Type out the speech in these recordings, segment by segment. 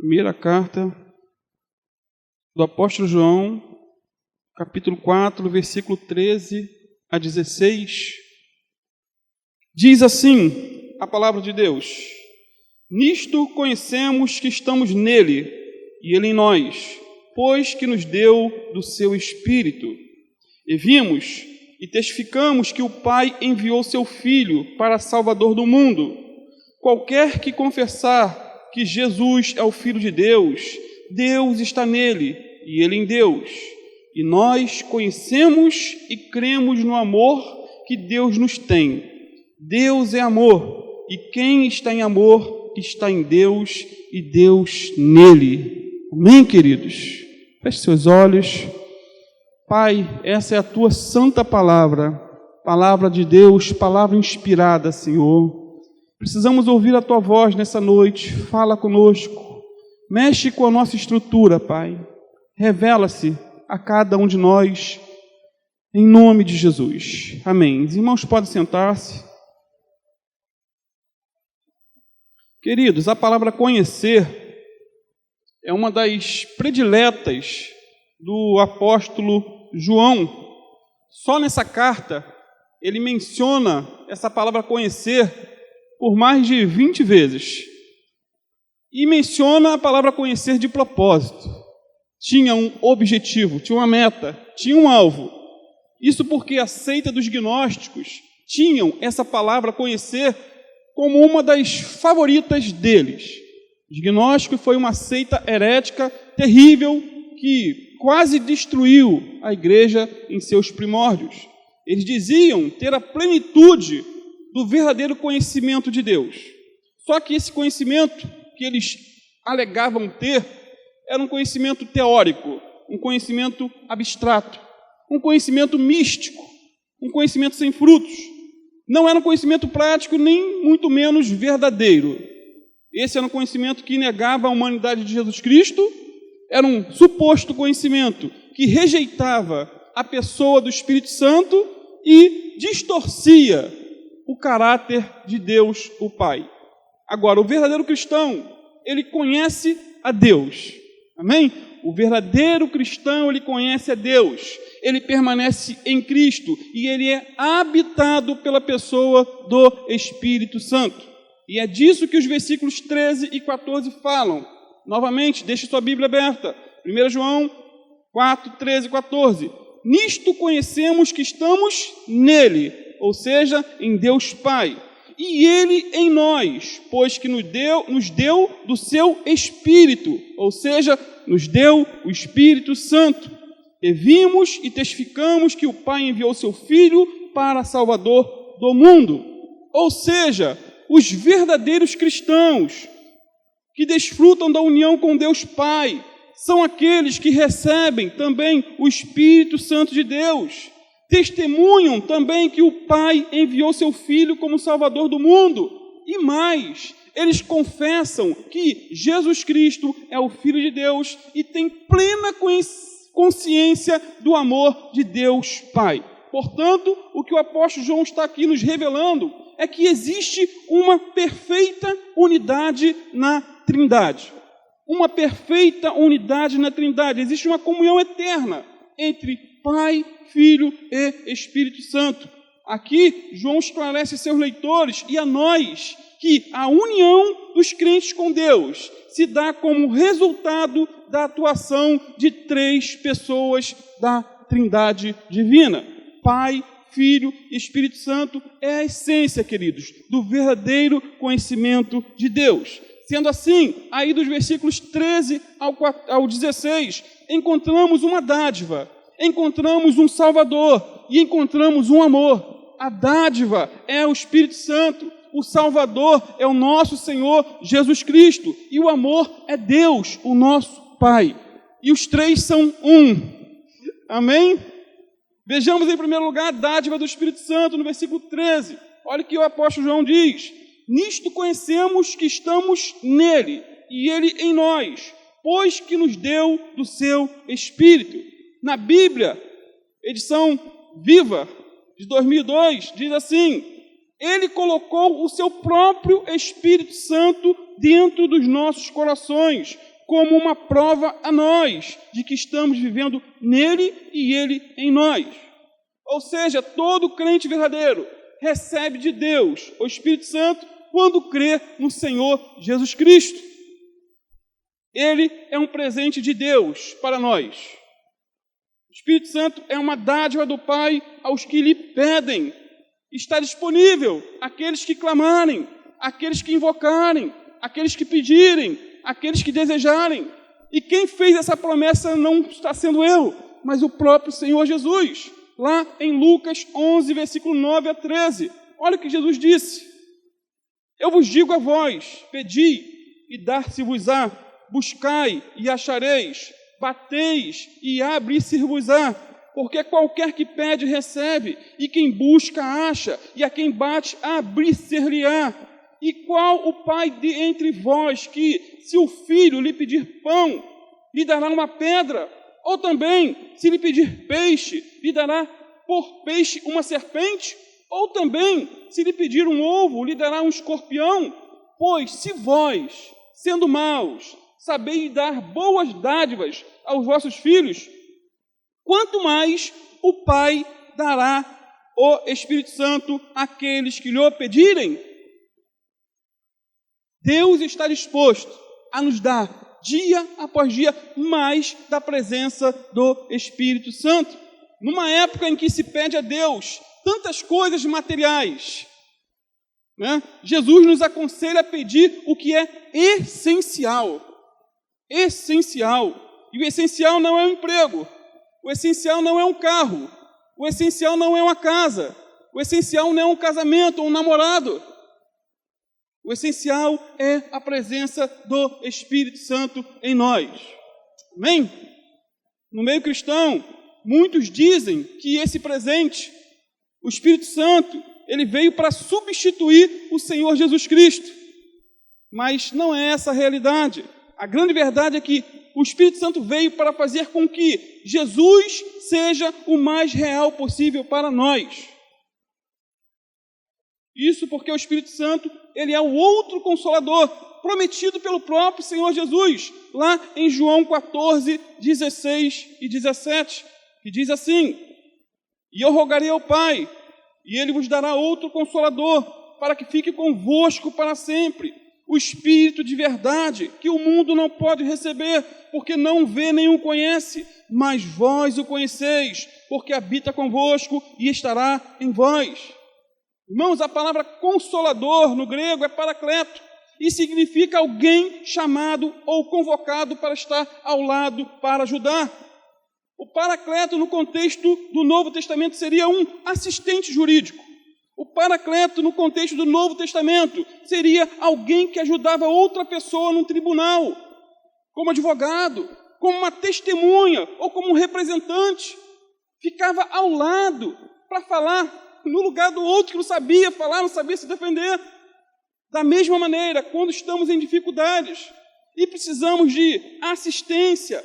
Primeira carta do apóstolo João, capítulo 4, versículo 13 a 16. Diz assim a palavra de Deus: Nisto conhecemos que estamos nele, e ele em nós, pois que nos deu do seu Espírito. E vimos e testificamos que o Pai enviou seu Filho para Salvador do mundo. Qualquer que confessar que Jesus é o Filho de Deus, Deus está nele e ele em Deus. E nós conhecemos e cremos no amor que Deus nos tem. Deus é amor, e quem está em amor está em Deus e Deus nele. Amém, queridos? Feche seus olhos. Pai, essa é a tua santa palavra, palavra de Deus, palavra inspirada, Senhor. Precisamos ouvir a tua voz nessa noite. Fala conosco, mexe com a nossa estrutura, Pai. Revela-se a cada um de nós, em nome de Jesus. Amém. Os irmãos podem sentar-se. Queridos, a palavra conhecer é uma das prediletas do apóstolo João. Só nessa carta ele menciona essa palavra conhecer por mais de 20 vezes. E menciona a palavra conhecer de propósito. Tinha um objetivo, tinha uma meta, tinha um alvo. Isso porque a seita dos gnósticos tinham essa palavra conhecer como uma das favoritas deles. Os gnósticos foi uma seita herética terrível que quase destruiu a igreja em seus primórdios. Eles diziam ter a plenitude do verdadeiro conhecimento de Deus. Só que esse conhecimento que eles alegavam ter era um conhecimento teórico, um conhecimento abstrato, um conhecimento místico, um conhecimento sem frutos. Não era um conhecimento prático, nem muito menos verdadeiro. Esse era um conhecimento que negava a humanidade de Jesus Cristo, era um suposto conhecimento que rejeitava a pessoa do Espírito Santo e distorcia o caráter de Deus, o Pai. Agora, o verdadeiro cristão, ele conhece a Deus. Amém? O verdadeiro cristão, ele conhece a Deus. Ele permanece em Cristo e ele é habitado pela pessoa do Espírito Santo. E é disso que os versículos 13 e 14 falam. Novamente, deixe sua Bíblia aberta. 1 João 4, 13 e 14. Nisto conhecemos que estamos nele, ou seja, em Deus Pai, e ele em nós, pois que nos deu do seu Espírito, ou seja, nos deu o Espírito Santo. E vimos e testificamos que o Pai enviou seu Filho para Salvador do mundo. Ou seja, os verdadeiros cristãos que desfrutam da união com Deus Pai são aqueles que recebem também o Espírito Santo de Deus. Testemunham também que o Pai enviou seu Filho como Salvador do mundo. E mais, eles confessam que Jesus Cristo é o Filho de Deus e têm plena consciência do amor de Deus Pai. Portanto, o que o apóstolo João está aqui nos revelando é que existe uma perfeita unidade na Trindade. Uma perfeita unidade na Trindade. Existe uma comunhão eterna entre Pai, Filho e Espírito Santo. Aqui, João esclarece seus leitores e a nós que a união dos crentes com Deus se dá como resultado da atuação de três pessoas da Trindade divina. Pai, Filho e Espírito Santo é a essência, queridos, do verdadeiro conhecimento de Deus. Sendo assim, aí dos versículos 13 ao 16, encontramos uma dádiva, encontramos um Salvador e encontramos um amor. A dádiva é o Espírito Santo, o Salvador é o nosso Senhor Jesus Cristo e o amor é Deus, o nosso Pai. E os três são um. Amém? Vejamos em primeiro lugar a dádiva do Espírito Santo no versículo 13. Olha o que o apóstolo João diz: Nisto conhecemos que estamos nele e ele em nós, pois que nos deu do seu Espírito. Na Bíblia, edição Viva, de 2002, diz assim: Ele colocou o seu próprio Espírito Santo dentro dos nossos corações, como uma prova a nós de que estamos vivendo nele e ele em nós. Ou seja, todo crente verdadeiro recebe de Deus o Espírito Santo quando crê no Senhor Jesus Cristo. Ele é um presente de Deus para nós. O Espírito Santo é uma dádiva do Pai aos que lhe pedem. Está disponível àqueles que clamarem, àqueles que invocarem, àqueles que pedirem, àqueles que desejarem. E quem fez essa promessa não está sendo eu, mas o próprio Senhor Jesus. Lá em Lucas 11, versículo 9 a 13. Olha o que Jesus disse. Eu vos digo a vós, pedi e dar-se-vos-á, buscai e achareis, bateis e abrir-se-vos-á, porque qualquer que pede recebe, e quem busca acha, e a quem bate abrir-se-lhe-á. E qual o pai entre vós que, se o filho lhe pedir pão, lhe dará uma pedra? Ou também, se lhe pedir peixe, lhe dará por peixe uma serpente? Ou também, se lhe pedir um ovo, lhe dará um escorpião? Pois se vós, sendo maus, sabeis dar boas dádivas aos vossos filhos, quanto mais o Pai dará o Espírito Santo àqueles que lhe pedirem? Deus está disposto a nos dar, dia após dia, mais da presença do Espírito Santo. Numa época em que se pede a Deus tantas coisas materiais, né? Jesus nos aconselha a pedir o que é essencial. Essencial. E o essencial não é um emprego. O essencial não é um carro. O essencial não é uma casa. O essencial não é um casamento ou um namorado. O essencial é a presença do Espírito Santo em nós. Amém? No meio cristão, muitos dizem que esse presente, o Espírito Santo, ele veio para substituir o Senhor Jesus Cristo. Mas não é essa a realidade. A grande verdade é que o Espírito Santo veio para fazer com que Jesus seja o mais real possível para nós. Isso porque o Espírito Santo, ele é o outro Consolador, prometido pelo próprio Senhor Jesus, lá em João 14, 16 e 17, que diz assim: E eu rogarei ao Pai, e Ele vos dará outro Consolador, para que fique convosco para sempre, o Espírito de verdade, que o mundo não pode receber, porque não vê nem o conhece, mas vós o conheceis, porque habita convosco e estará em vós. Irmãos, a palavra Consolador no grego é Paracleto, e significa alguém chamado ou convocado para estar ao lado para ajudar. O Paracleto, no contexto do Novo Testamento, seria um assistente jurídico. O Paracleto, no contexto do Novo Testamento, seria alguém que ajudava outra pessoa num tribunal, como advogado, como uma testemunha ou como um representante. Ficava ao lado para falar no lugar do outro que não sabia falar, não sabia se defender. Da mesma maneira, quando estamos em dificuldades e precisamos de assistência,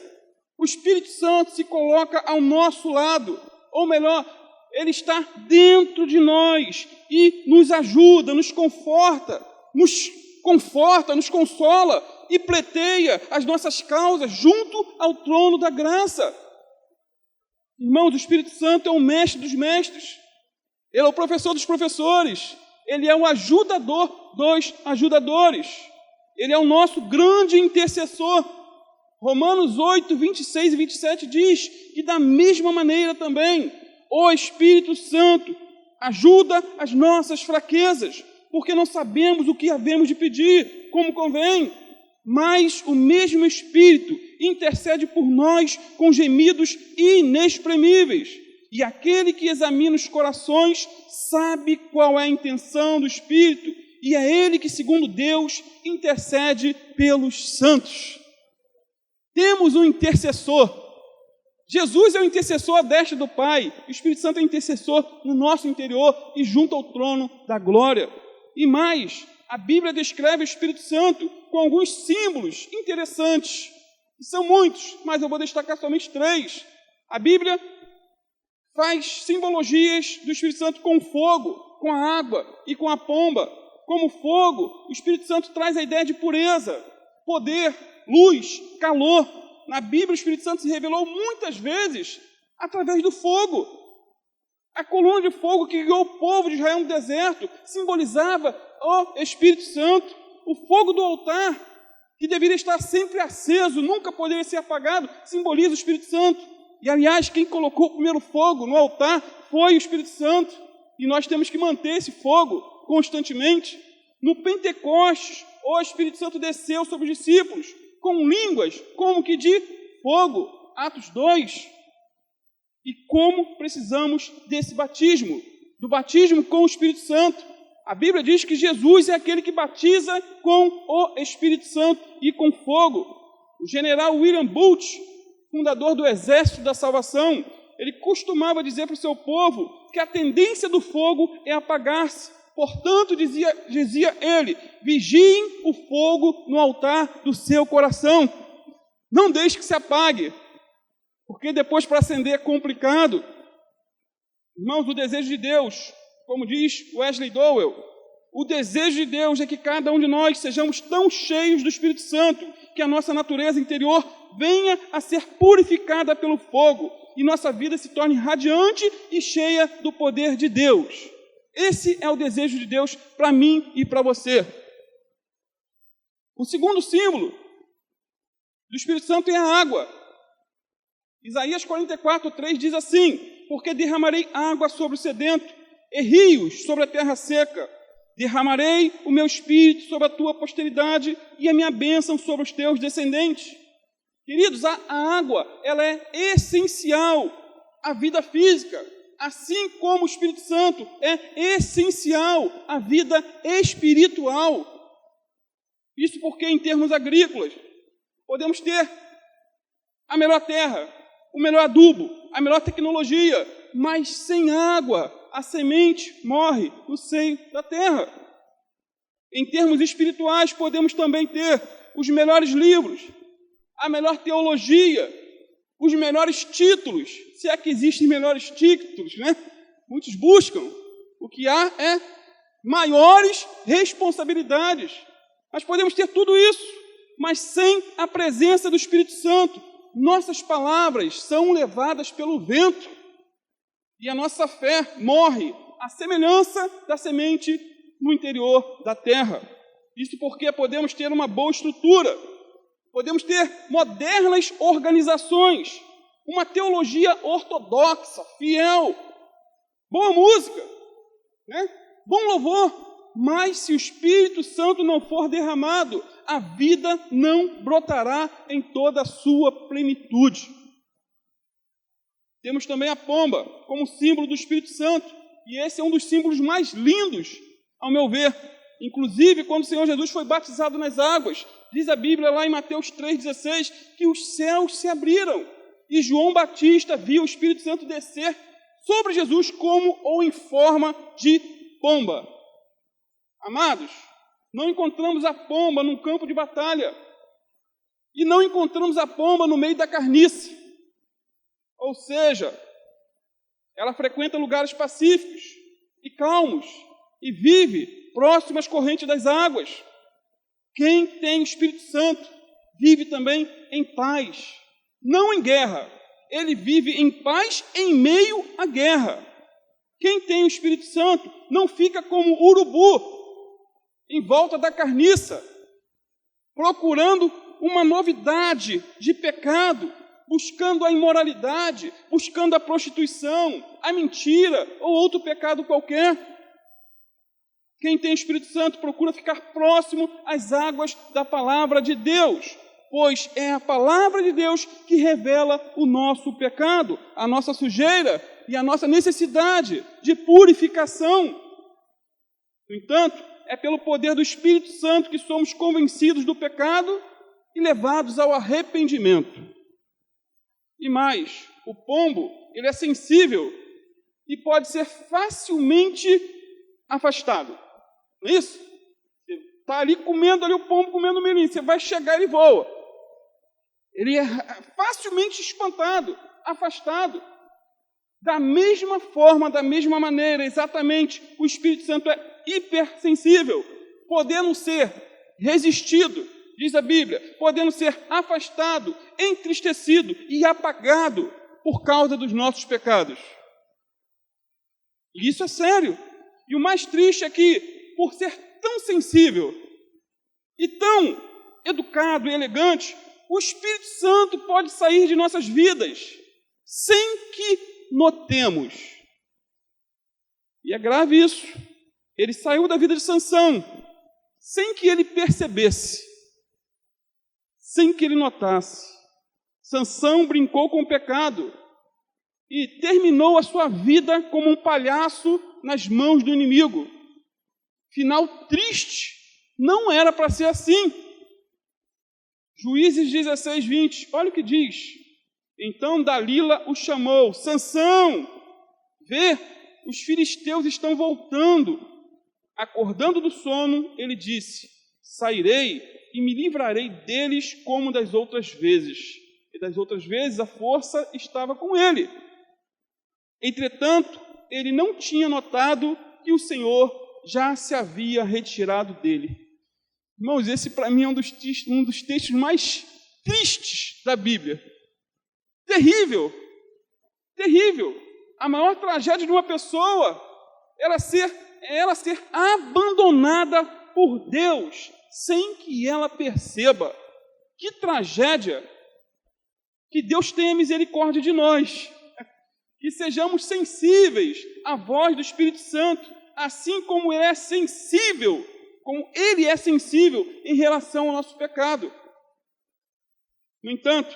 o Espírito Santo se coloca ao nosso lado, ou melhor, ele está dentro de nós e nos ajuda, nos conforta, nos consola e pleiteia as nossas causas junto ao trono da graça. Irmãos, o Espírito Santo é o mestre dos mestres, ele é o professor dos professores, ele é o ajudador dos ajudadores, ele é o nosso grande intercessor. Romanos 8, 26 e 27 diz que da mesma maneira também o Espírito Santo ajuda as nossas fraquezas, porque não sabemos o que havemos de pedir, como convém, mas o mesmo Espírito intercede por nós com gemidos inexprimíveis. E aquele que examina os corações sabe qual é a intenção do Espírito, e é ele que, segundo Deus, intercede pelos santos. Temos um intercessor. Jesus é o intercessor à destra do Pai, o Espírito Santo é o intercessor no nosso interior e junto ao trono da glória. E mais, a Bíblia descreve o Espírito Santo com alguns símbolos interessantes. São muitos, mas eu vou destacar somente 3. A Bíblia faz simbologias do Espírito Santo com o fogo, com a água e com a pomba. Como fogo, o Espírito Santo traz a ideia de pureza. poder, luz, calor. Na Bíblia, o Espírito Santo se revelou muitas vezes através do fogo. A coluna de fogo que guiou o povo de Israel no deserto simbolizava o Espírito Santo. O fogo do altar, que deveria estar sempre aceso, nunca poderia ser apagado, simboliza o Espírito Santo. E, aliás, quem colocou o primeiro fogo no altar foi o Espírito Santo. E nós temos que manter esse fogo constantemente. No Pentecostes, o Espírito Santo desceu sobre os discípulos com línguas como que de fogo. Atos 2. E como precisamos desse batismo, do batismo com o Espírito Santo. A Bíblia diz que Jesus é aquele que batiza com o Espírito Santo e com fogo. O general William Booth, fundador do Exército da Salvação, ele costumava dizer para o seu povo que a tendência do fogo é apagar-se. Portanto, dizia ele, vigiem o fogo no altar do seu coração. Não deixe que se apague, porque depois para acender é complicado. Irmãos, o desejo de Deus, como diz Wesley Dowell, o desejo de Deus é que cada um de nós sejamos tão cheios do Espírito Santo que a nossa natureza interior venha a ser purificada pelo fogo e nossa vida se torne radiante e cheia do poder de Deus. Esse é o desejo de Deus para mim e para você. O segundo símbolo do Espírito Santo é a água. Isaías 44:3 diz assim: porque derramarei água sobre o sedento e rios sobre a terra seca. Derramarei o meu espírito sobre a tua posteridade e a minha bênção sobre os teus descendentes. Queridos, a água, ela é essencial à vida física, assim como o Espírito Santo é essencial à vida espiritual. Isso porque, em termos agrícolas, podemos ter a melhor terra, o melhor adubo, a melhor tecnologia, mas sem água, a semente morre no seio da terra. Em termos espirituais, podemos também ter os melhores livros, a melhor teologia, os melhores títulos, se é que existem melhores títulos, né? Muitos buscam. O que há é maiores responsabilidades. Mas podemos ter tudo isso, mas sem a presença do Espírito Santo, nossas palavras são levadas pelo vento e a nossa fé morre à semelhança da semente no interior da terra. Isso porque podemos ter uma boa estrutura, podemos ter modernas organizações, uma teologia ortodoxa, fiel, boa música, né? Bom louvor, mas se o Espírito Santo não for derramado, a vida não brotará em toda a sua plenitude. Temos também a pomba como símbolo do Espírito Santo, e esse é um dos símbolos mais lindos, ao meu ver. Inclusive, quando o Senhor Jesus foi batizado nas águas, diz a Bíblia lá em Mateus 3,16, que os céus se abriram, e João Batista viu o Espírito Santo descer sobre Jesus como ou em forma de pomba. Amados, não encontramos a pomba num campo de batalha, e não encontramos a pomba no meio da carniça. Ou seja, ela frequenta lugares pacíficos e calmos, e vive próximo às correntes das águas. Quem tem o Espírito Santo vive também em paz, não em guerra. Ele vive em paz em meio à guerra. Quem tem o Espírito Santo não fica como urubu em volta da carniça, procurando uma novidade de pecado, buscando a imoralidade, buscando a prostituição, a mentira ou outro pecado qualquer. Quem tem o Espírito Santo procura ficar próximo às águas da palavra de Deus, pois é a palavra de Deus que revela o nosso pecado, a nossa sujeira e a nossa necessidade de purificação. No entanto, é pelo poder do Espírito Santo que somos convencidos do pecado e levados ao arrependimento. E mais, o pombo, ele é sensível e pode ser facilmente afastado. Não é isso? Você está ali comendo ali o pombo, comendo o melim, você vai chegar e ele voa. Ele é facilmente espantado, afastado. Da mesma forma, da mesma maneira, exatamente, o Espírito Santo é hipersensível, podendo ser resistido diz a Bíblia, podendo ser afastado, entristecido e apagado por causa dos nossos pecados. E isso é sério. E o mais triste é que, por ser tão sensível e tão educado e elegante, o Espírito Santo pode sair de nossas vidas sem que notemos. E é grave isso. Ele saiu da vida de Sansão sem que ele percebesse, sem que ele notasse. Sansão brincou com o pecado e terminou a sua vida como um palhaço nas mãos do inimigo. Final triste. Não era para ser assim. Juízes 16, 20. Olha o que diz. Então Dalila o chamou. Sansão, vê, os filisteus estão voltando. Acordando do sono, ele disse, sairei e me livrarei deles como das outras vezes. E das outras vezes a força estava com ele. Entretanto, ele não tinha notado que o Senhor já se havia retirado dele. Irmãos, esse para mim é um dos textos mais tristes da Bíblia. Terrível, terrível. A maior tragédia de uma pessoa era ela ser abandonada por Deus sem que ela perceba. Que tragédia! Que Deus tenha misericórdia de nós. Que sejamos sensíveis à voz do Espírito Santo, assim como Ele é sensível em relação ao nosso pecado. No entanto,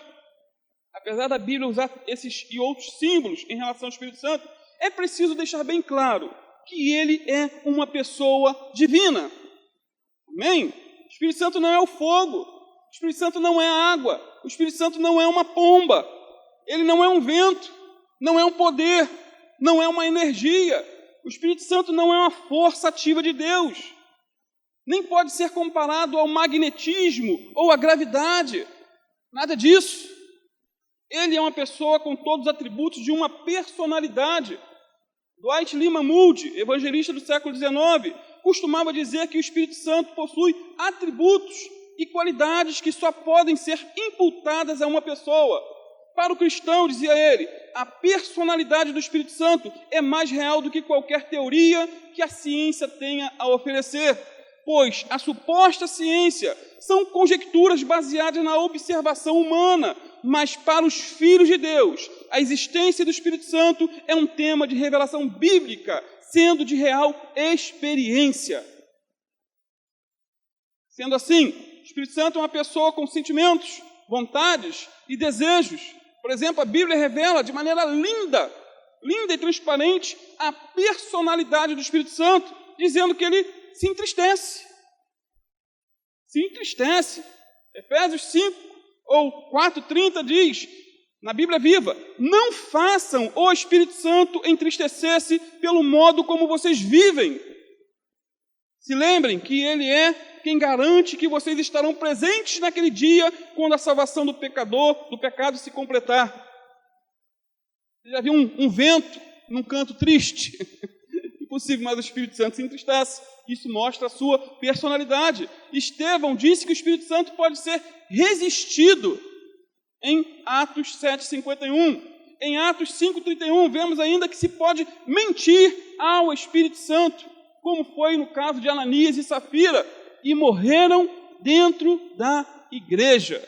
apesar da Bíblia usar esses e outros símbolos em relação ao Espírito Santo, é preciso deixar bem claro que Ele é uma pessoa divina. Amém? O Espírito Santo não é o fogo, o Espírito Santo não é a água, o Espírito Santo não é uma pomba, Ele não é um vento, não é um poder, não é uma energia. O Espírito Santo não é uma força ativa de Deus. Nem pode ser comparado ao magnetismo ou à gravidade. Nada disso. Ele é uma pessoa com todos os atributos de uma personalidade. Dwight Lyman Moody, evangelista do século XIX, costumava dizer que o Espírito Santo possui atributos e qualidades que só podem ser imputadas a uma pessoa. Para o cristão, dizia ele, a personalidade do Espírito Santo é mais real do que qualquer teoria que a ciência tenha a oferecer, pois a suposta ciência são conjecturas baseadas na observação humana, mas para os filhos de Deus, a existência do Espírito Santo é um tema de revelação bíblica, sendo de real experiência. Sendo assim, o Espírito Santo é uma pessoa com sentimentos, vontades e desejos. Por exemplo, a Bíblia revela de maneira linda e transparente, a personalidade do Espírito Santo, dizendo que ele se entristece. Se entristece. Efésios 5 ou 4,30 diz, na Bíblia Viva, não façam o Espírito Santo entristecer-se pelo modo como vocês vivem. Se lembrem que ele é quem garante que vocês estarão presentes naquele dia, quando a salvação do pecado se completar. Você já viu um vento num canto triste? Impossível, mas o Espírito Santo se entristece. Isso mostra a sua personalidade. Estevão disse que o Espírito Santo pode ser resistido em Atos 7,51. Em Atos 5,31, vemos ainda que se pode mentir ao Espírito Santo, como foi no caso de Ananias e Safira, e morreram dentro da igreja.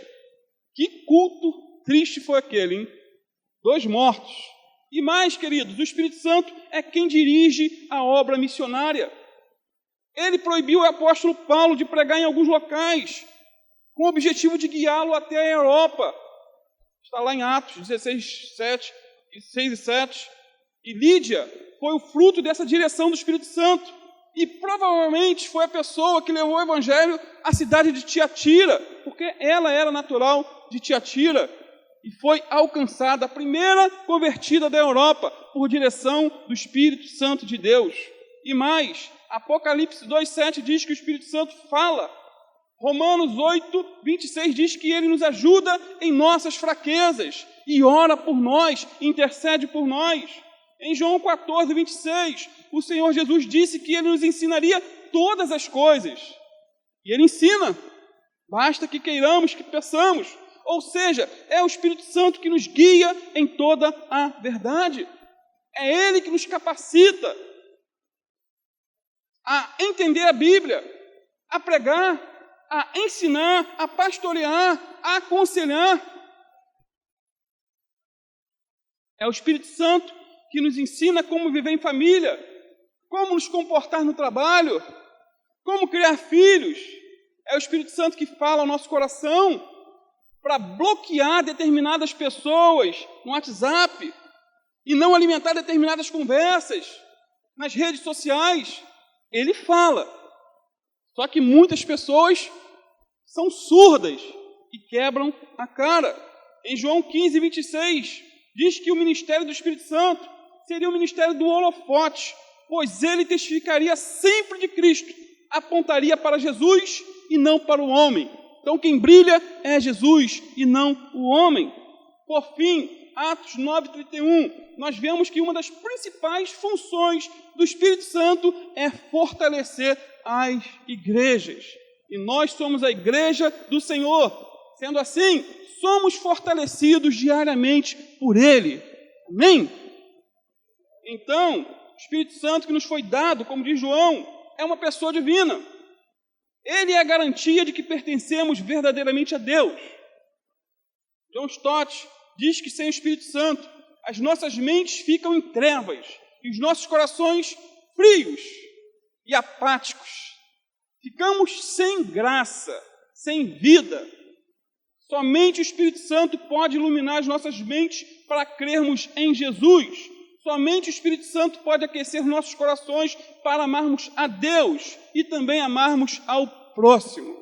Que culto triste foi aquele, hein? 2 mortos. E mais, queridos, o Espírito Santo é quem dirige a obra missionária. Ele proibiu o apóstolo Paulo de pregar em alguns locais, com o objetivo de guiá-lo até a Europa. Está lá em Atos 16, 7, 6 e 7. E Lídia foi o fruto dessa direção do Espírito Santo. E provavelmente foi a pessoa que levou o evangelho à cidade de Tiatira, porque ela era natural de Tiatira e foi alcançada, a primeira convertida da Europa, por direção do Espírito Santo de Deus. E mais, Apocalipse 2,7 diz que o Espírito Santo fala. Romanos 8, 26 diz que ele nos ajuda em nossas fraquezas e ora por nós, intercede por nós. Em João 14, 26, o Senhor Jesus disse que Ele nos ensinaria todas as coisas. E Ele ensina. Basta que queiramos, que peçamos. Ou seja, é o Espírito Santo que nos guia em toda a verdade. É Ele que nos capacita a entender a Bíblia, a pregar, a ensinar, a pastorear, a aconselhar. É o Espírito Santo que nos ensina como viver em família, como nos comportar no trabalho, como criar filhos. É o Espírito Santo que fala ao nosso coração para bloquear determinadas pessoas no WhatsApp e não alimentar determinadas conversas nas redes sociais. Ele fala. Só que muitas pessoas são surdas e quebram a cara. Em João 15, 26, diz que o ministério do Espírito Santo seria o ministério do holofote, pois ele testificaria sempre de Cristo, apontaria para Jesus e não para o homem. Então quem brilha é Jesus e não o homem. Por fim, Atos 9:31, nós vemos que uma das principais funções do Espírito Santo é fortalecer as igrejas. E nós somos a igreja do Senhor. Sendo assim, somos fortalecidos diariamente por Ele. Amém? Então, o Espírito Santo que nos foi dado, como diz João, é uma pessoa divina. Ele é a garantia de que pertencemos verdadeiramente a Deus. John Stott diz que sem o Espírito Santo, as nossas mentes ficam em trevas e os nossos corações frios e apáticos. Ficamos sem graça, sem vida. Somente o Espírito Santo pode iluminar as nossas mentes para crermos em Jesus. Somente o Espírito Santo pode aquecer nossos corações para amarmos a Deus e também amarmos ao próximo.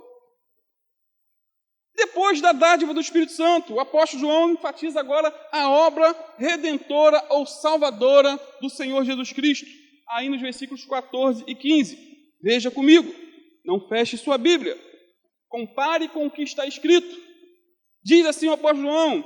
Depois da dádiva do Espírito Santo, o apóstolo João enfatiza agora a obra redentora ou salvadora do Senhor Jesus Cristo, aí nos versículos 14 e 15. Veja comigo, não feche sua Bíblia, compare com o que está escrito. Diz assim o apóstolo João: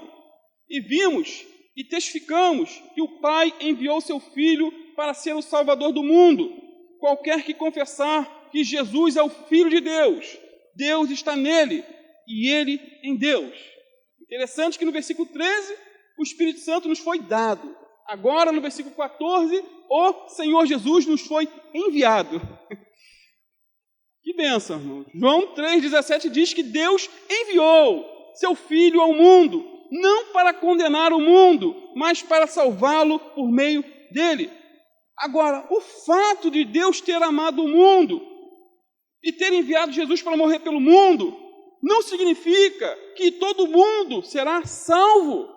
e vimos e testificamos que o Pai enviou seu Filho para ser o Salvador do mundo. Qualquer que confessar que Jesus é o Filho de Deus, Deus está nele e ele em Deus. Interessante que no versículo 13, o Espírito Santo nos foi dado. Agora, no versículo 14, o Senhor Jesus nos foi enviado. Que bênção, irmão. João 3,17 diz que Deus enviou seu Filho ao mundo, não para condenar o mundo, mas para salvá-lo por meio dele. Agora, o fato de Deus ter amado o mundo e ter enviado Jesus para morrer pelo mundo, não significa que todo mundo será salvo.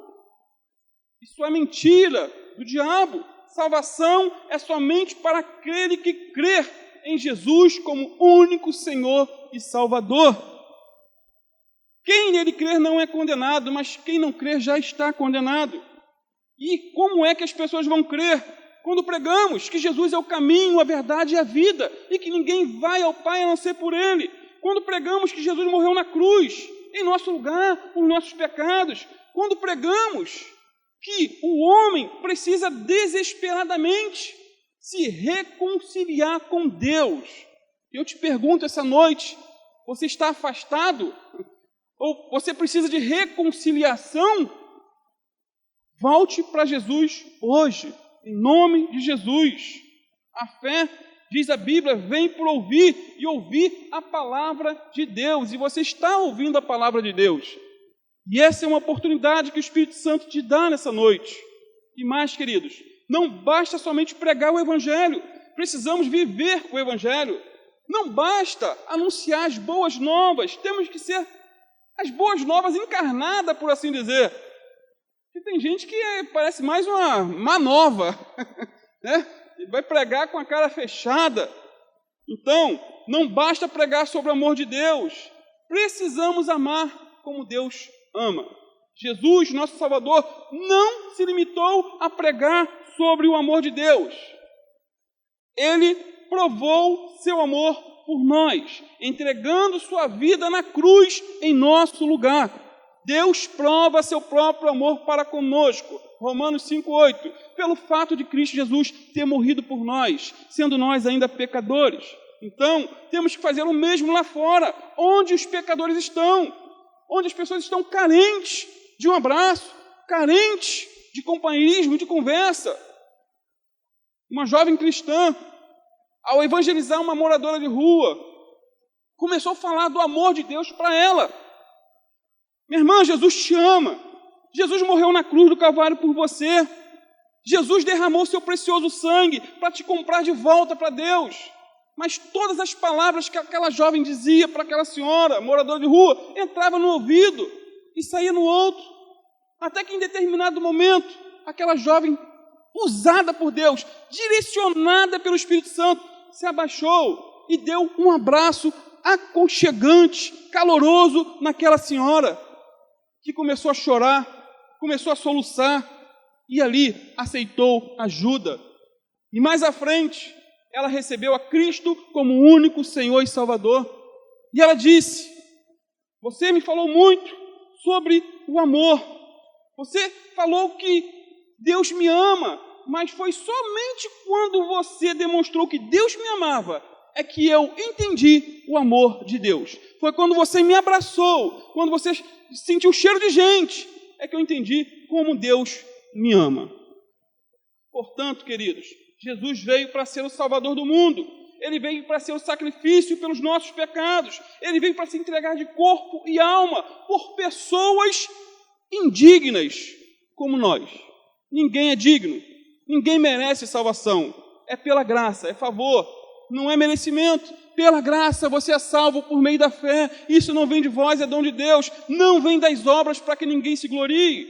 Isso é mentira do diabo. Salvação é somente para aquele que crer em Jesus como único Senhor e Salvador. Quem nele crer não é condenado, mas quem não crer já está condenado. E como é que as pessoas vão crer? Quando pregamos que Jesus é o caminho, a verdade e a vida, e que ninguém vai ao Pai a não ser por Ele. Quando pregamos que Jesus morreu na cruz, em nosso lugar, por nossos pecados. Quando pregamos que o homem precisa desesperadamente se reconciliar com Deus. Eu te pergunto essa noite, você está afastado? Ou você precisa de reconciliação? Volte para Jesus hoje, em nome de Jesus. A fé, diz a Bíblia, vem por ouvir e ouvir a palavra de Deus. E você está ouvindo a palavra de Deus. E essa é uma oportunidade que o Espírito Santo te dá nessa noite. E mais, queridos, não basta somente pregar o Evangelho, precisamos viver o Evangelho. Não basta anunciar as boas novas, temos que ser as boas novas encarnadas, por assim dizer. E tem gente que parece mais uma nova, né? Ele vai pregar com a cara fechada. Então, não basta pregar sobre o amor de Deus, precisamos amar como Deus ama. Jesus, nosso Salvador, não se limitou a pregar sobre o amor de Deus. Ele provou seu amor por nós, entregando sua vida na cruz em nosso lugar. Deus prova seu próprio amor para conosco, Romanos 5,8, pelo fato de Cristo Jesus ter morrido por nós, sendo nós ainda pecadores. Então, temos que fazer o mesmo lá fora, onde os pecadores estão, onde as pessoas estão carentes de um abraço, carentes de companheirismo, de conversa. Uma jovem cristã, ao evangelizar uma moradora de rua, começou a falar do amor de Deus para ela. Minha irmã, Jesus te ama. Jesus morreu na cruz do Calvário por você. Jesus derramou seu precioso sangue para te comprar de volta para Deus. Mas todas as palavras que aquela jovem dizia para aquela senhora, moradora de rua, entravam no ouvido e saía no outro. Até que em determinado momento, aquela jovem, usada por Deus, direcionada pelo Espírito Santo, se abaixou e deu um abraço aconchegante, caloroso naquela senhora, que começou a chorar, começou a soluçar e ali aceitou ajuda. E mais à frente, ela recebeu a Cristo como único Senhor e Salvador. E ela disse: você me falou muito sobre o amor. Você falou que Deus me ama, mas foi somente quando você demonstrou que Deus me amava é que eu entendi o amor de Deus. Foi quando você me abraçou, quando você sentiu o cheiro de gente, é que eu entendi como Deus me ama. Portanto, queridos, Jesus veio para ser o Salvador do mundo. Ele veio para ser o sacrifício pelos nossos pecados. Ele veio para se entregar de corpo e alma por pessoas indignas como nós. Ninguém é digno, ninguém merece salvação. É pela graça, é favor, não é merecimento. Pela graça você é salvo por meio da fé. Isso não vem de vós, é dom de Deus. Não vem das obras para que ninguém se glorie.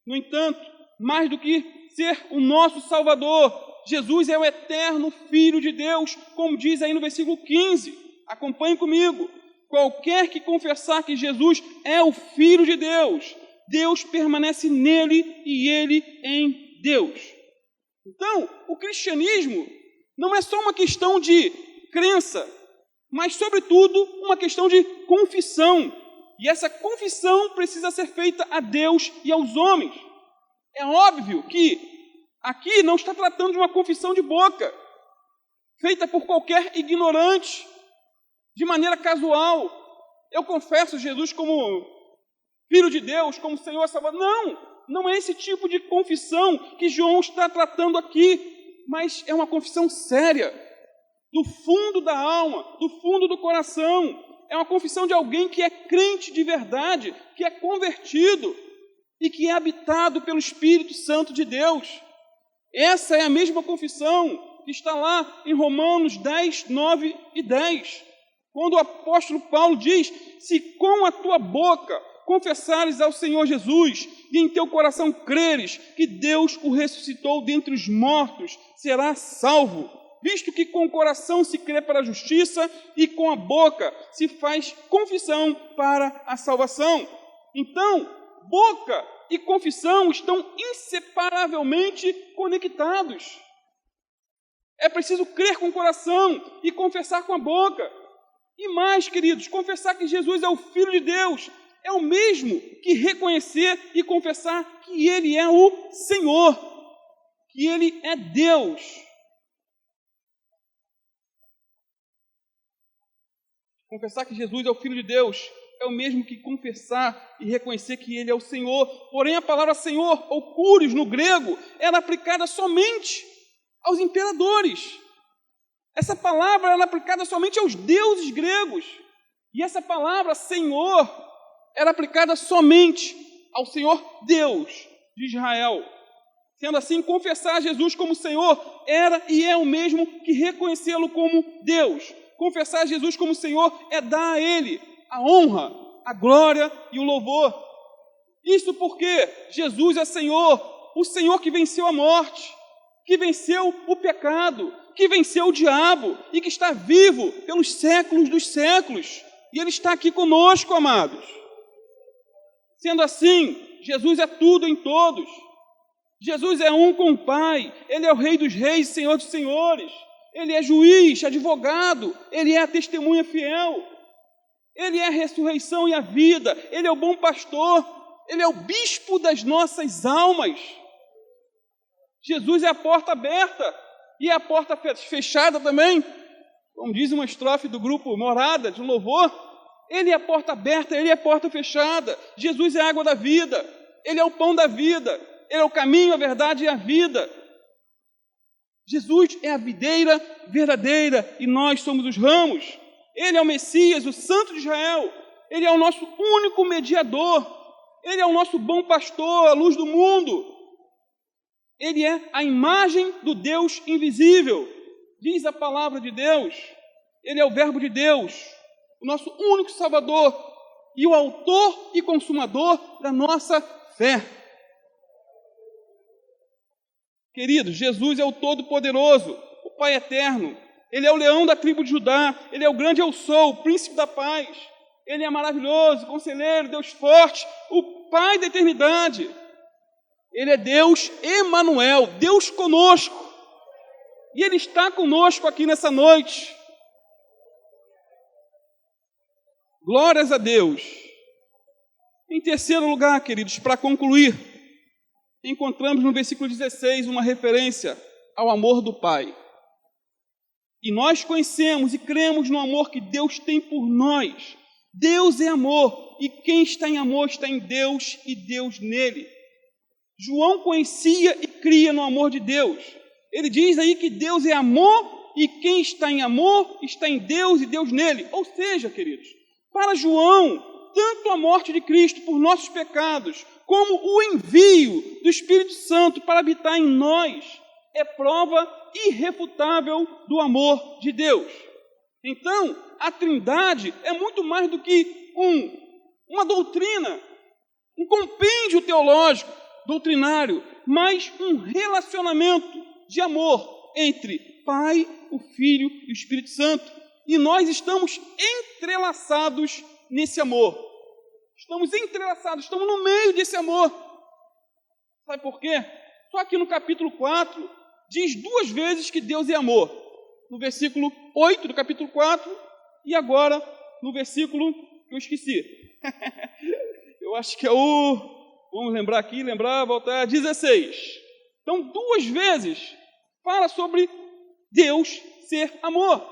No entanto, mais do que ser o nosso Salvador, Jesus é o eterno Filho de Deus, como diz aí no versículo 15. Acompanhe comigo. Qualquer que confessar que Jesus é o Filho de Deus, Deus permanece nele e ele em Deus. Então, o cristianismo não é só uma questão de crença, mas, sobretudo, uma questão de confissão. E essa confissão precisa ser feita a Deus e aos homens. É óbvio que aqui não está tratando de uma confissão de boca, feita por qualquer ignorante, de maneira casual. Eu confesso Jesus como Filho de Deus, como Senhor e Salvador. Não é esse tipo de confissão que João está tratando aqui, mas é uma confissão séria, do fundo da alma, do fundo do coração. É uma confissão de alguém que é crente de verdade, que é convertido e que é habitado pelo Espírito Santo de Deus. Essa é a mesma confissão que está lá em Romanos 10, 9 e 10, quando o apóstolo Paulo diz: se com a tua boca confessares ao Senhor Jesus e em teu coração creres que Deus o ressuscitou dentre os mortos, serás salvo, visto que com o coração se crê para a justiça e com a boca se faz confissão para a salvação. Então, boca e confissão estão inseparavelmente conectados. É preciso crer com o coração e confessar com a boca. E mais, queridos, confessar que Jesus é o Filho de Deus é o mesmo que reconhecer e confessar que Ele é o Senhor, que Ele é Deus. Confessar que Jesus é o Filho de Deus é o mesmo que confessar e reconhecer que Ele é o Senhor. Porém, a palavra Senhor, ou Cúrios, no grego, era aplicada somente aos imperadores. Essa palavra era aplicada somente aos deuses gregos. E essa palavra Senhor era aplicada somente ao Senhor Deus de Israel. Sendo assim, confessar Jesus como Senhor era e é o mesmo que reconhecê-lo como Deus. Confessar Jesus como Senhor é dar a Ele a honra, a glória e o louvor. Isso porque Jesus é Senhor, o Senhor que venceu a morte, que venceu o pecado, que venceu o diabo e que está vivo pelos séculos dos séculos. E Ele está aqui conosco, amados. Sendo assim, Jesus é tudo em todos. Jesus é um com o Pai. Ele é o Rei dos Reis, Senhor dos Senhores. Ele é juiz, advogado. Ele é a testemunha fiel. Ele é a ressurreição e a vida. Ele é o bom pastor. Ele é o bispo das nossas almas. Jesus é a porta aberta e é a porta fechada também. Como diz uma estrofe do grupo Morada, de louvor, Ele é a porta aberta, Ele é a porta fechada. Jesus é a água da vida, Ele é o pão da vida, Ele é o caminho, a verdade e a vida. Jesus é a videira verdadeira e nós somos os ramos. Ele é o Messias, o Santo de Israel. Ele é o nosso único mediador. Ele é o nosso bom pastor, a luz do mundo. Ele é a imagem do Deus invisível. Diz a palavra de Deus. Ele é o Verbo de Deus, o nosso único Salvador e o autor e consumador da nossa fé. Queridos, Jesus é o Todo-Poderoso, o Pai Eterno. Ele é o leão da tribo de Judá. Ele é o grande eu sou, o príncipe da paz. Ele é maravilhoso, conselheiro, Deus forte, o Pai da eternidade. Ele é Deus Emanuel, Deus conosco. E Ele está conosco aqui nessa noite. Glórias a Deus. Em terceiro lugar, queridos, para concluir, encontramos no versículo 16 uma referência ao amor do Pai. E nós conhecemos e cremos no amor que Deus tem por nós. Deus é amor, e quem está em amor está em Deus e Deus nele. João conhecia e cria no amor de Deus. Ele diz aí que Deus é amor, e quem está em amor está em Deus e Deus nele. Ou seja, queridos, para João, tanto a morte de Cristo por nossos pecados, como o envio do Espírito Santo para habitar em nós, é prova irrefutável do amor de Deus. Então, a Trindade é muito mais do que uma doutrina, um compêndio teológico, doutrinário, mas um relacionamento de amor entre Pai, o Filho e o Espírito Santo. E nós estamos entrelaçados nesse amor. Estamos entrelaçados, estamos no meio desse amor. Sabe por quê? Só aqui no capítulo 4, diz 2 vezes que Deus é amor. No versículo 8 do capítulo 4 e agora no versículo que eu esqueci. Eu acho que é vamos lembrar aqui, voltar, 16. Então, 2 vezes fala sobre Deus ser amor.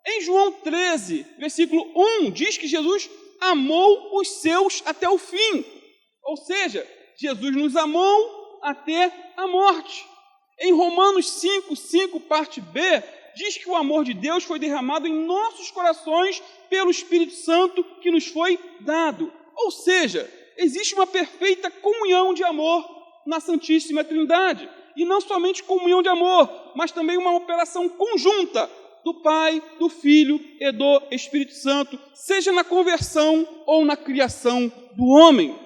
Em João 13, versículo 1, diz que Jesus amou os seus até o fim. Ou seja, Jesus nos amou até a morte. Em Romanos 5, parte B, diz que o amor de Deus foi derramado em nossos corações pelo Espírito Santo que nos foi dado. Ou seja, existe uma perfeita comunhão de amor na Santíssima Trindade. E não somente comunhão de amor, mas também uma operação conjunta do Pai, do Filho e do Espírito Santo, seja na conversão ou na criação do homem.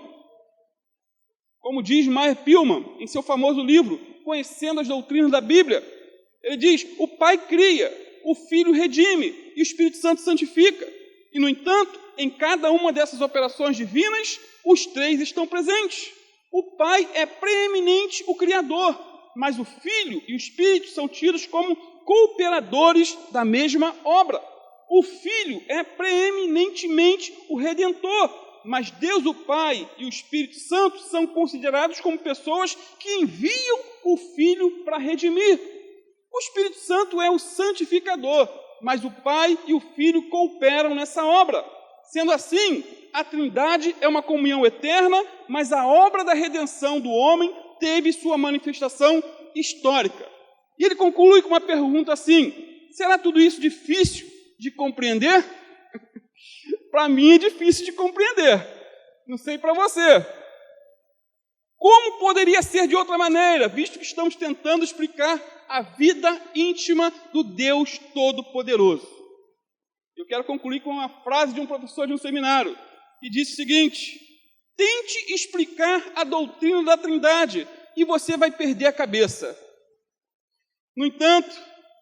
Como diz Meyer Pillman em seu famoso livro, Conhecendo as Doutrinas da Bíblia, ele diz, o Pai cria, o Filho redime e o Espírito Santo santifica. E, no entanto, em cada uma dessas operações divinas, os 3 estão presentes. O Pai é preeminente o Criador, mas o Filho e o Espírito são tidos como cooperadores da mesma obra. O Filho é preeminentemente o Redentor, mas Deus o Pai e o Espírito Santo são considerados como pessoas que enviam o Filho para redimir. O Espírito Santo é o santificador, mas o Pai e o Filho cooperam nessa obra. Sendo assim, a Trindade é uma comunhão eterna, mas a obra da redenção do homem teve sua manifestação histórica. E ele conclui com uma pergunta assim, será tudo isso difícil de compreender? Para mim é difícil de compreender, não sei para você. Como poderia ser de outra maneira, visto que estamos tentando explicar a vida íntima do Deus Todo-Poderoso? Eu quero concluir com uma frase de um professor de um seminário, que disse o seguinte, tente explicar a doutrina da Trindade e você vai perder a cabeça. No entanto,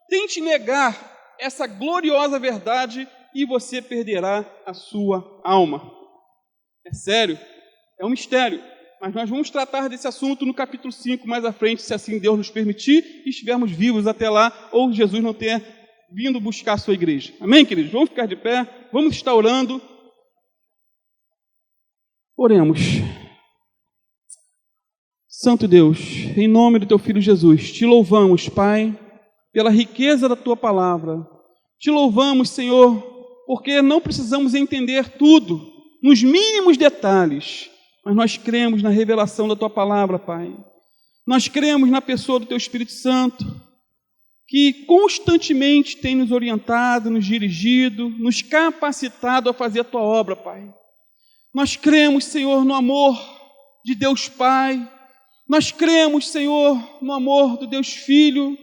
tente negar essa gloriosa verdade e você perderá a sua alma. É sério, é um mistério, mas nós vamos tratar desse assunto no capítulo 5, mais à frente, se assim Deus nos permitir e estivermos vivos até lá, ou Jesus não tenha vindo buscar a sua igreja. Amém, queridos? Vamos ficar de pé, vamos estar orando. Oremos. Santo Deus, em nome do Teu Filho Jesus, Te louvamos, Pai, pela riqueza da Tua palavra. Te louvamos, Senhor, porque não precisamos entender tudo, nos mínimos detalhes, mas nós cremos na revelação da Tua palavra, Pai. Nós cremos na pessoa do Teu Espírito Santo, que constantemente tem nos orientado, nos dirigido, nos capacitado a fazer a Tua obra, Pai. Nós cremos, Senhor, no amor de Deus Pai. Nós cremos, Senhor, no amor do Deus Filho,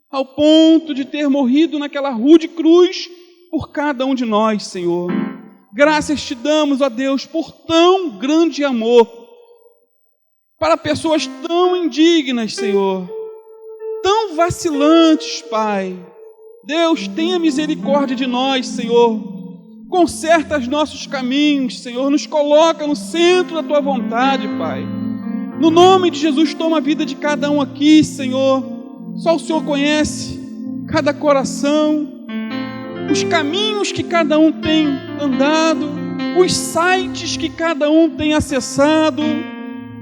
ao ponto de ter morrido naquela rude cruz por cada um de nós, Senhor. Graças te damos, ó Deus, por tão grande amor para pessoas tão indignas, Senhor, tão vacilantes, Pai. Deus, tenha misericórdia de nós, Senhor. Conserta os nossos caminhos, Senhor. Nos coloca no centro da Tua vontade, Pai. No nome de Jesus, toma a vida de cada um aqui, Senhor. Só o Senhor conhece cada coração, os caminhos que cada um tem andado, os sites que cada um tem acessado.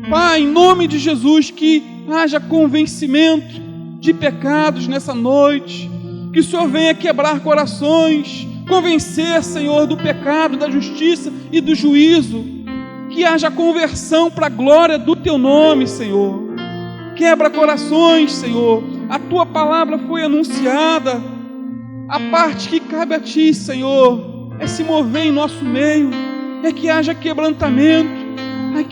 Pai, em nome de Jesus, que haja convencimento de pecados nessa noite, que o Senhor venha quebrar corações, convencer, Senhor, do pecado, da justiça e do juízo, que haja conversão para a glória do Teu nome, Senhor. Quebra corações, Senhor. A Tua palavra foi anunciada. A parte que cabe a Ti, Senhor, é se mover em nosso meio, é que haja quebrantamento,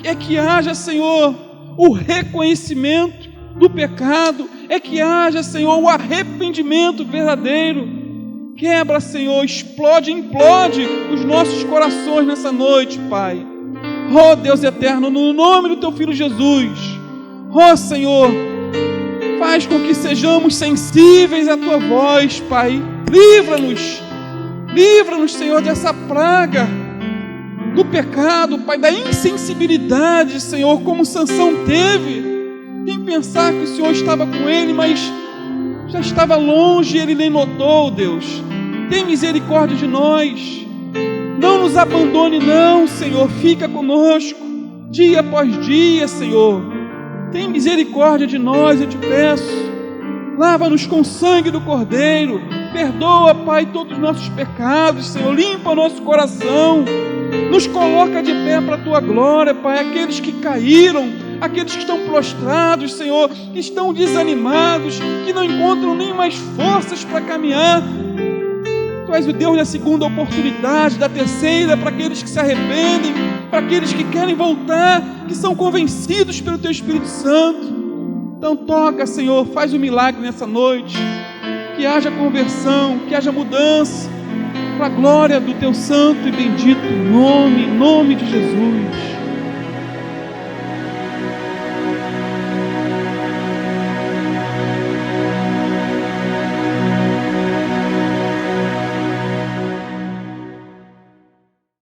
é que haja, Senhor, o reconhecimento do pecado, é que haja, Senhor, o arrependimento verdadeiro. Quebra, Senhor, explode, implode os nossos corações nessa noite, Pai. Oh, Deus eterno, no nome do Teu Filho Jesus, oh, Senhor, faz com que sejamos sensíveis à Tua voz, Pai. Livra-nos, Senhor, dessa praga do pecado, Pai, da insensibilidade, Senhor, como Sansão teve, em pensar que o Senhor estava com ele, mas já estava longe e ele nem notou, Deus. Tem misericórdia de nós. Não nos abandone não, Senhor. Fica conosco dia após dia, Senhor. Tem misericórdia de nós, eu te peço. Lava-nos com o sangue do Cordeiro. Perdoa, Pai, todos os nossos pecados, Senhor. Limpa o nosso coração. Nos coloca de pé para a Tua glória, Pai. Aqueles que caíram, aqueles que estão prostrados, Senhor, que estão desanimados, que não encontram nem mais forças para caminhar. Tu és o Deus da segunda oportunidade, da terceira, para aqueles que se arrependem, para aqueles que querem voltar, que são convencidos pelo Teu Espírito Santo. Então toca, Senhor, faz um milagre nessa noite, que haja conversão, que haja mudança, para a glória do Teu santo e bendito nome, em nome de Jesus.